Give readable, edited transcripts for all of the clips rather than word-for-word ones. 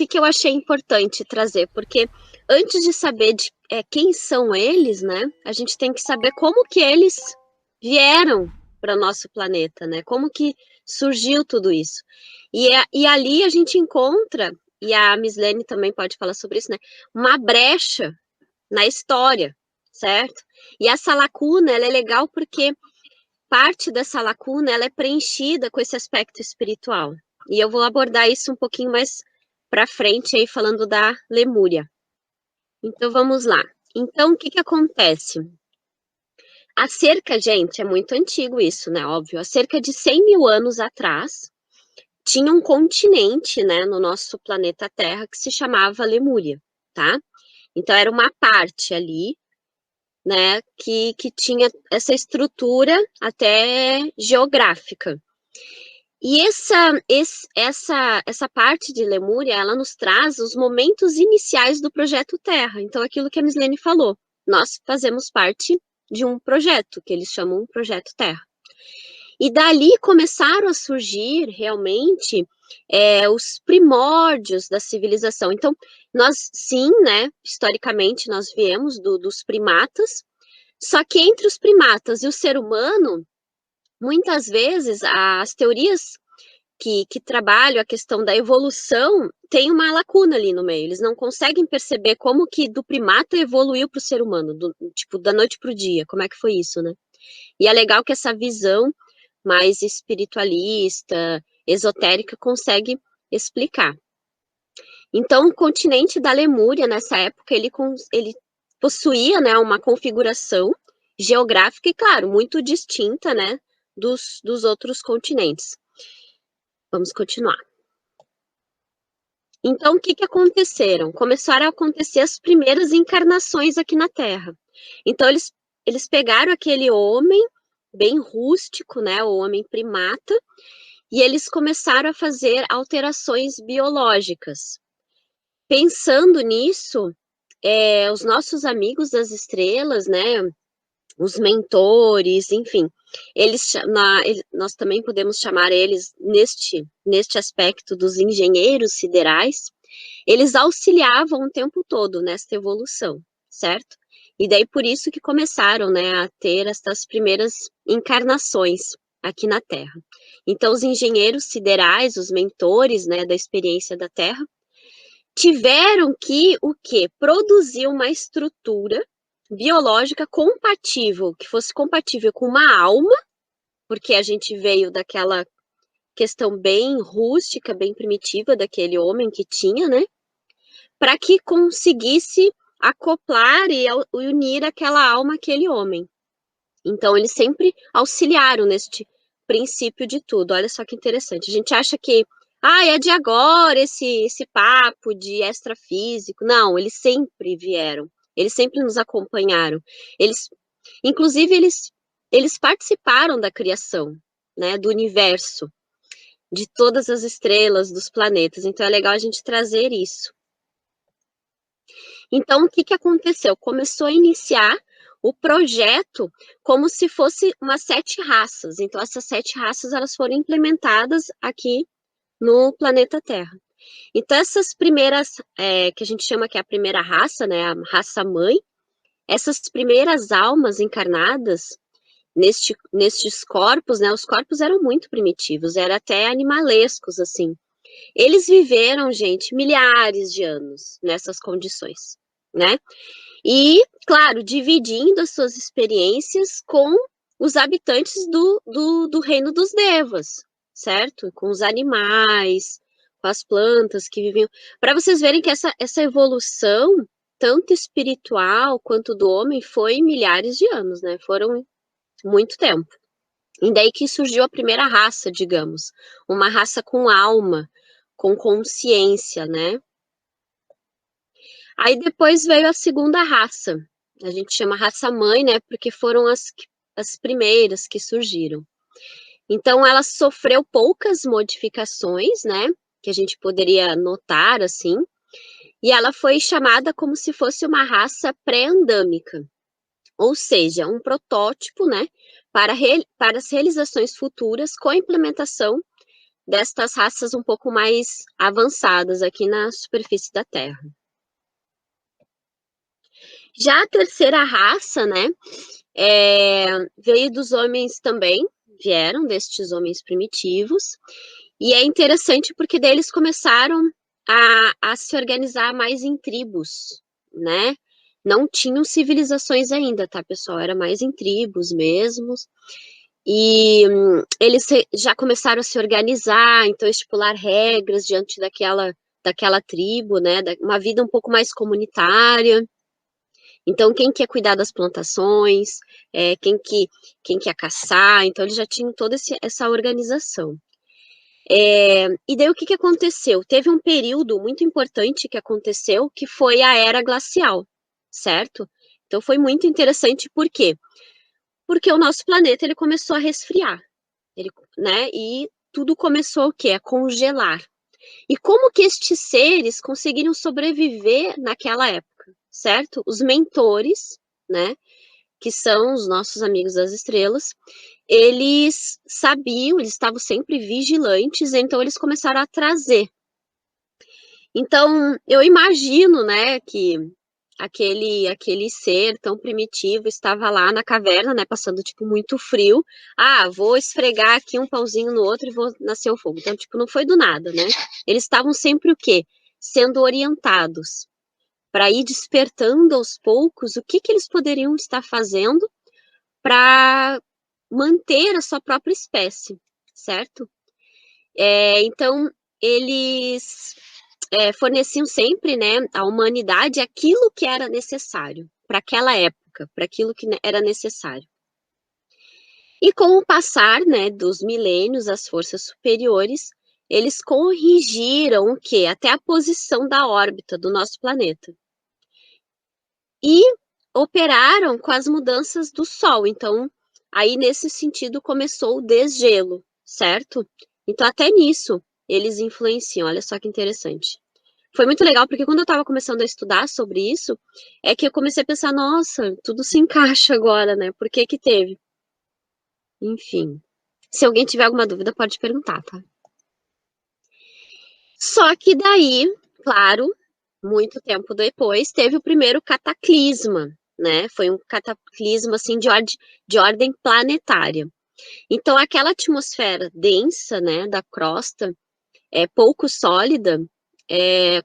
que eu achei importante trazer? Porque antes de saber quem são eles, né, a gente tem que saber como que eles vieram para o nosso planeta, né? Como que surgiu tudo isso. E ali a gente encontra, e a Mislene também pode falar sobre isso, né? Uma brecha na história, certo? E essa lacuna, ela é legal porque parte dessa lacuna, ela é preenchida com esse aspecto espiritual. E eu vou abordar isso um pouquinho mais para frente aí, falando da Lemúria. Então, vamos lá. Então, o que acontece? Há cerca, gente, é muito antigo isso, né? Óbvio. Há cerca de 100 mil anos atrás, tinha um continente, né, no nosso planeta Terra que se chamava Lemúria, tá? Então, era uma parte ali, né, que tinha essa estrutura até geográfica. E essa parte de Lemúria, ela nos traz os momentos iniciais do projeto Terra. Então, aquilo que a Mislene falou, nós fazemos parte de um projeto, que eles chamam de Projeto Terra. E dali começaram a surgir, realmente, os primórdios da civilização. Então, nós, sim, né, historicamente, nós viemos dos primatas, só que entre os primatas e o ser humano, muitas vezes, as teorias que trabalham a questão da evolução tem uma lacuna ali no meio. Eles não conseguem perceber como que do primata evoluiu para o ser humano, tipo, da noite para o dia. Como é que foi isso, né? E é legal que essa visão mais espiritualista, esotérica, consegue explicar. Então, o continente da Lemúria, nessa época, ele possuía, né, uma configuração geográfica e, claro, muito distinta, né, dos outros continentes. Vamos continuar. Então, o que aconteceram? Começaram a acontecer as primeiras encarnações aqui na Terra. Então, eles pegaram aquele homem bem rústico, né, o homem primata, e eles começaram a fazer alterações biológicas. Pensando nisso, os nossos amigos das estrelas, né, os mentores, enfim, nós também podemos chamar eles, neste aspecto, dos engenheiros siderais, eles auxiliavam o tempo todo nesta evolução, certo? E daí por isso que começaram, né, a ter estas primeiras encarnações aqui na Terra. Então os engenheiros siderais, os mentores, né, da experiência da Terra, tiveram que o quê? Produzir uma estrutura biológica compatível, que fosse compatível com uma alma, porque a gente veio daquela questão bem rústica, bem primitiva daquele homem que tinha, né? Para que conseguisse acoplar e unir aquela alma àquele homem. Então, eles sempre auxiliaram neste princípio de tudo. Olha só que interessante. A gente acha que, é de agora esse papo de extrafísico. Não, eles sempre vieram. Eles sempre nos acompanharam. Inclusive, eles participaram da criação, né, do universo, de todas as estrelas, dos planetas. Então, é legal a gente trazer isso. Então, o que aconteceu? Começou a iniciar o projeto como se fosse umas 7 raças. Então, essas 7 raças, elas foram implementadas aqui no planeta Terra. Então, essas primeiras, que a gente chama que é a primeira raça, né, a raça mãe, essas primeiras almas encarnadas nestes corpos, né, os corpos eram muito primitivos, eram até animalescos, assim. Eles viveram, gente, milhares de anos nessas condições, né? E, claro, dividindo as suas experiências com os habitantes do reino dos Devas, certo? Com os animais, com as plantas que viviam. Para vocês verem que essa evolução, tanto espiritual quanto do homem, foi milhares de anos, né? Foram muito tempo. E daí que surgiu a primeira raça, digamos, uma raça com alma, com consciência, né? Aí depois veio a segunda raça, a gente chama raça mãe, né? Porque foram as primeiras que surgiram. Então ela sofreu poucas modificações, né? Que a gente poderia notar assim, e ela foi chamada como se fosse uma raça pré-andâmica, ou seja, um protótipo, né? Para as realizações futuras com a implementação destas raças um pouco mais avançadas aqui na superfície da Terra. Já a terceira raça, né, veio dos homens também, vieram destes homens primitivos, e é interessante porque daí eles começaram a se organizar mais em tribos, né? Não tinham civilizações ainda, tá, pessoal? Era mais em tribos mesmo. E eles já começaram a se organizar, então estipular regras diante daquela tribo, né? Uma vida um pouco mais comunitária. Então, quem quer cuidar das plantações, quem quer caçar, então eles já tinham toda essa organização. E daí o que aconteceu? Teve um período muito importante que aconteceu, que foi a Era Glacial, certo? Então foi muito interessante, por quê? Porque o nosso planeta ele começou a resfriar, né? E tudo começou o quê? A congelar. E como que estes seres conseguiram sobreviver naquela época, certo? Os mentores, né? Que são os nossos amigos das estrelas, eles sabiam, eles estavam sempre vigilantes, então eles começaram a trazer. Então, eu imagino, né, que aquele ser tão primitivo estava lá na caverna, né, passando, tipo, muito frio. Ah, vou esfregar aqui um pauzinho no outro e vou nascer o fogo. Então, tipo, não foi do nada, né? Eles estavam sempre o quê? Sendo orientados para ir despertando aos poucos o que eles poderiam estar fazendo para manter a sua própria espécie, certo? Então, eles forneciam sempre, né, à humanidade aquilo que era necessário para aquela época, para aquilo que era necessário. E com o passar, né, dos milênios, as forças superiores, eles corrigiram o quê? Até a posição da órbita do nosso planeta. E operaram com as mudanças do Sol. Então, aí nesse sentido começou o desgelo, certo? Então, até nisso eles influenciam. Olha só que interessante. Foi muito legal, porque quando eu estava começando a estudar sobre isso, é que eu comecei a pensar, nossa, tudo se encaixa agora, né? Por que que teve? Enfim. Se alguém tiver alguma dúvida, pode perguntar, tá? Só que daí, claro, muito tempo depois, teve o primeiro cataclisma, né? Foi um cataclisma, assim, de ordem planetária. Então, aquela atmosfera densa, né, da crosta, pouco sólida,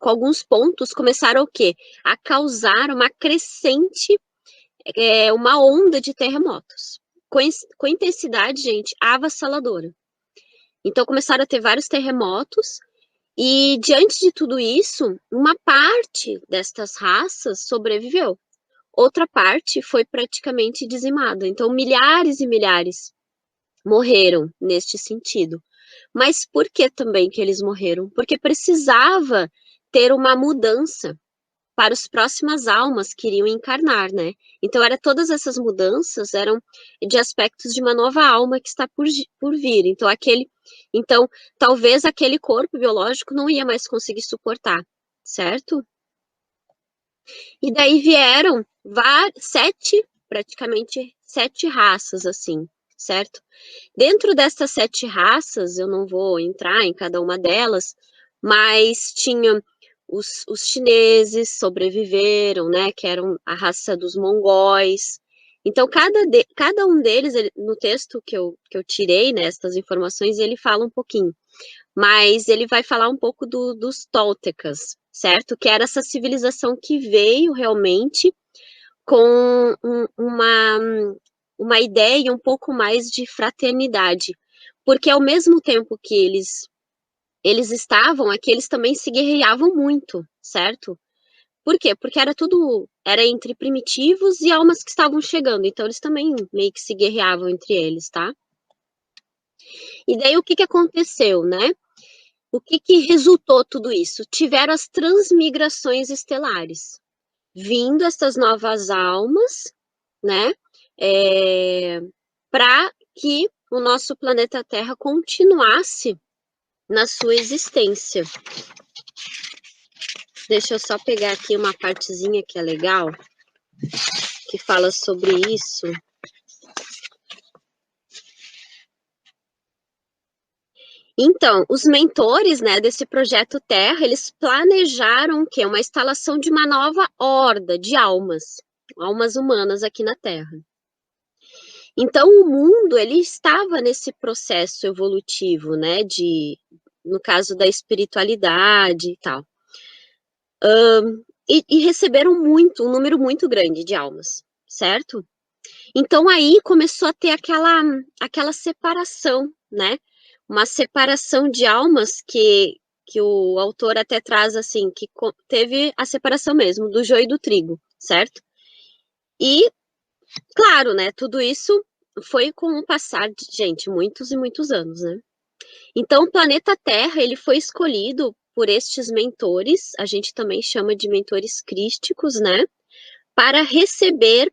com alguns pontos, começaram o quê? A causar uma crescente, uma onda de terremotos. Com intensidade, gente, avassaladora. Então, começaram a ter vários terremotos, e diante de tudo isso, uma parte destas raças sobreviveu. Outra parte foi praticamente dizimada. Então, milhares e milhares morreram neste sentido. Mas por que também que eles morreram? Porque precisava ter uma mudança para as próximas almas que iriam encarnar, né? Então, todas essas mudanças eram de aspectos de uma nova alma que está por vir. Então, talvez aquele corpo biológico não ia mais conseguir suportar, certo? E daí vieram praticamente sete raças, assim, certo? Dentro dessas sete raças, eu não vou entrar em cada uma delas, mas tinha os chineses sobreviveram, né, que eram a raça dos mongóis. Então, cada um deles, no texto que eu tirei, né, essas informações, ele fala um pouquinho, mas ele vai falar um pouco dos tóltecas, certo? Que era essa civilização que veio realmente com uma ideia um pouco mais de fraternidade, porque ao mesmo tempo que eles estavam aqui, eles também se guerreavam muito, certo? Por quê? Porque era entre primitivos e almas que estavam chegando, então eles também meio que se guerreavam entre eles, tá? E daí o que aconteceu, né? O que resultou tudo isso? Tiveram as transmigrações estelares, vindo essas novas almas, né? Para que o nosso planeta Terra continuasse na sua existência. Deixa eu só pegar aqui uma partezinha que é legal, que fala sobre isso. Então, os mentores, né, desse projeto Terra, eles planejaram o quê? Uma instalação de uma nova horda de almas, almas humanas aqui na Terra. Então, o mundo, ele estava nesse processo evolutivo, né, no caso da espiritualidade e tal. E receberam um número muito grande de almas, certo? Então, aí começou a ter aquela separação, né? Uma separação de almas que o autor até traz assim, que teve a separação mesmo, do joio e do trigo, certo? E, claro, né, tudo isso foi com o passar de, gente, muitos e muitos anos, né? Então, o planeta Terra, ele foi escolhido por estes mentores, a gente também chama de mentores crísticos, né? Para receber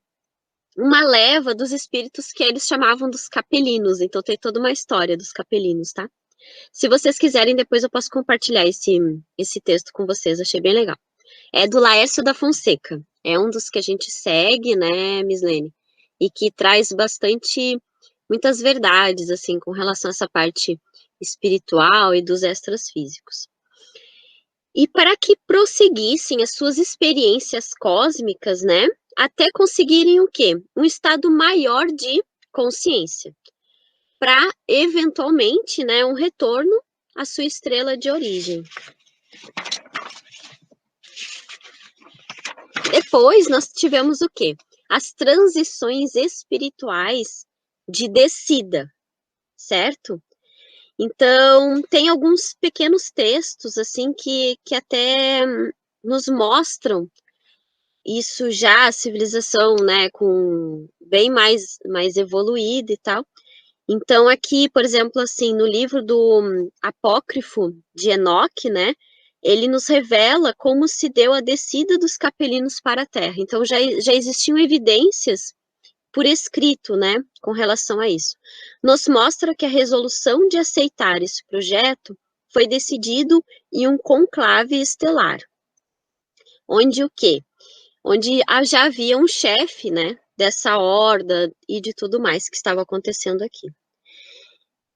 uma leva dos espíritos que eles chamavam dos capelinos. Então, tem toda uma história dos capelinos, tá? Se vocês quiserem, depois eu posso compartilhar esse texto com vocês, achei bem legal. É do Laércio da Fonseca, é um dos que a gente segue, né, Mislene? E que traz muitas verdades, assim, com relação a essa parte espiritual e dos extras físicos. E para que prosseguissem as suas experiências cósmicas, né, até conseguirem o quê? Um estado maior de consciência, para eventualmente, né, um retorno à sua estrela de origem. Depois nós tivemos o quê? As transições espirituais de descida, certo? Então, tem alguns pequenos textos, assim, que até nos mostram isso já, a civilização, né, com bem mais evoluída e tal. Então, aqui, por exemplo, assim, no livro do Apócrifo de Enoque, né, ele nos revela como se deu a descida dos capelinos para a Terra. Então, já existiam evidências por escrito, né, com relação a isso. Nos mostra que a resolução de aceitar esse projeto foi decidido em um conclave estelar, onde o quê? Onde já havia um chefe, né, dessa horda e de tudo mais que estava acontecendo aqui.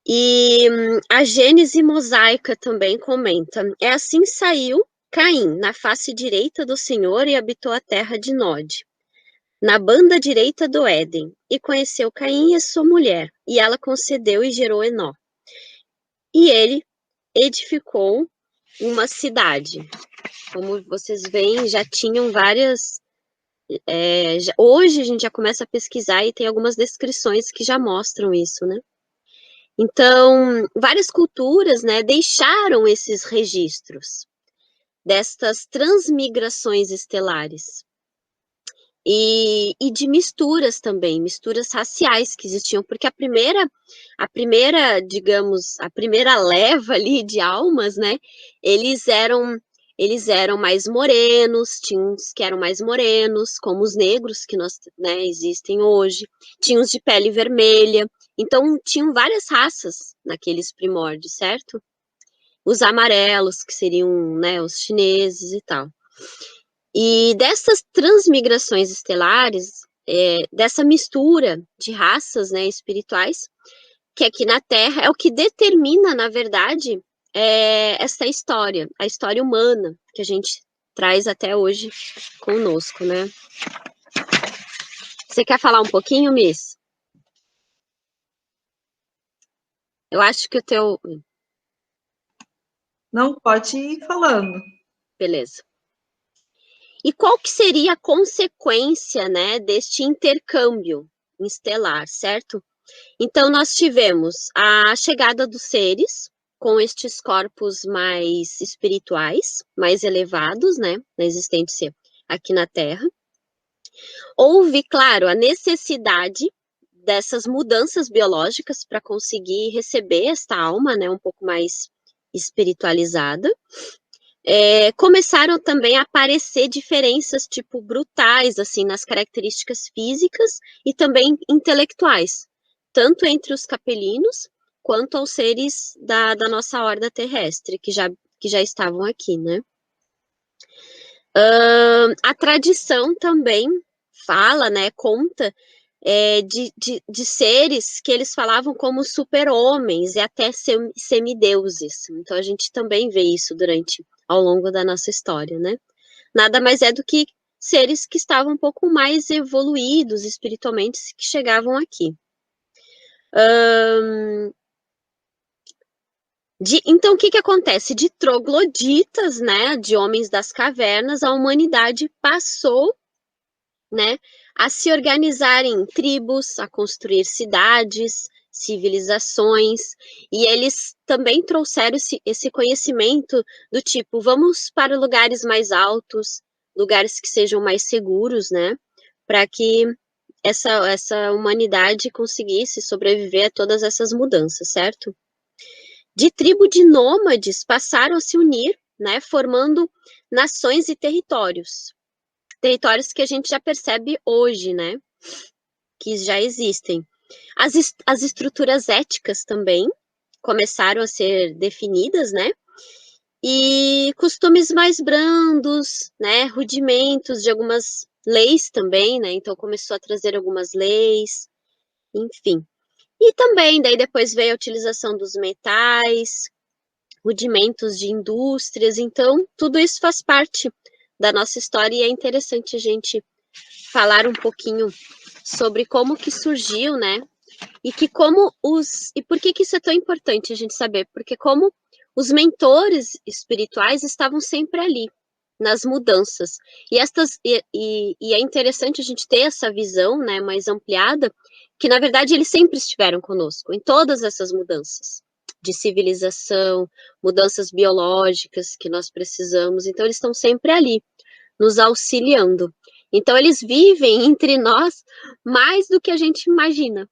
E a Gênese mosaica também comenta, assim saiu Caim na face direita do Senhor e habitou a terra de Nod, na banda direita do Éden, e conheceu Caim e sua mulher, e ela concedeu e gerou Enó. E ele edificou uma cidade. Como vocês veem, já tinham várias. Hoje a gente já começa a pesquisar e tem algumas descrições que já mostram isso, né? Então, várias culturas, né, deixaram esses registros destas transmigrações estelares. E de misturas também, misturas raciais que existiam, porque digamos, a primeira leva ali de almas, né, eles eram mais morenos, tinha uns que eram mais morenos, como os negros que né, existem hoje, tinha uns de pele vermelha, então tinham várias raças naqueles primórdios, certo? Os amarelos, que seriam, né, os chineses e tal. E dessas transmigrações estelares, dessa mistura de raças, né, espirituais, que aqui na Terra é o que determina, na verdade, essa história, a história humana que a gente traz até hoje conosco, né? Você quer falar um pouquinho, Miss? Eu acho que o teu... Não, pode ir falando. Beleza. E qual que seria a consequência, né, deste intercâmbio estelar, certo? Então, nós tivemos a chegada dos seres com estes corpos mais espirituais, mais elevados, né, na existência aqui na Terra. Houve, claro, a necessidade dessas mudanças biológicas para conseguir receber esta alma, né, um pouco mais espiritualizada. Começaram também a aparecer diferenças, tipo, brutais, assim, nas características físicas e também intelectuais, tanto entre os capelinos, quanto aos seres da nossa horda terrestre, que já estavam aqui, né? A tradição também fala, né, conta de seres que eles falavam como super-homens e até semideuses. Então a gente também vê isso ao longo da nossa história, né? Nada mais é do que seres que estavam um pouco mais evoluídos espiritualmente que chegavam aqui. Então, o que acontece? De trogloditas, né, de homens das cavernas, a humanidade passou, né, a se organizar em tribos, a construir cidades, civilizações, e eles também trouxeram esse conhecimento do tipo, vamos para lugares mais altos, lugares que sejam mais seguros, né, para que essa humanidade conseguisse sobreviver a todas essas mudanças, certo? De tribo de nômades passaram a se unir, né, formando nações e territórios. Territórios que a gente já percebe hoje, né, que já existem. As estruturas éticas também começaram a ser definidas, né, e costumes mais brandos, né, rudimentos de algumas leis também, né, então começou a trazer algumas leis, enfim. E também, daí depois veio a utilização dos metais, rudimentos de indústrias, então tudo isso faz parte da nossa história e é interessante a gente falar um pouquinho sobre como que surgiu, né? E por que isso é tão importante a gente saber? Porque como os mentores espirituais estavam sempre ali nas mudanças. E é interessante a gente ter essa visão, né, mais ampliada, que na verdade eles sempre estiveram conosco em todas essas mudanças de civilização, mudanças biológicas que nós precisamos. Então eles estão sempre ali nos auxiliando. Então eles vivem entre nós mais do que a gente imagina.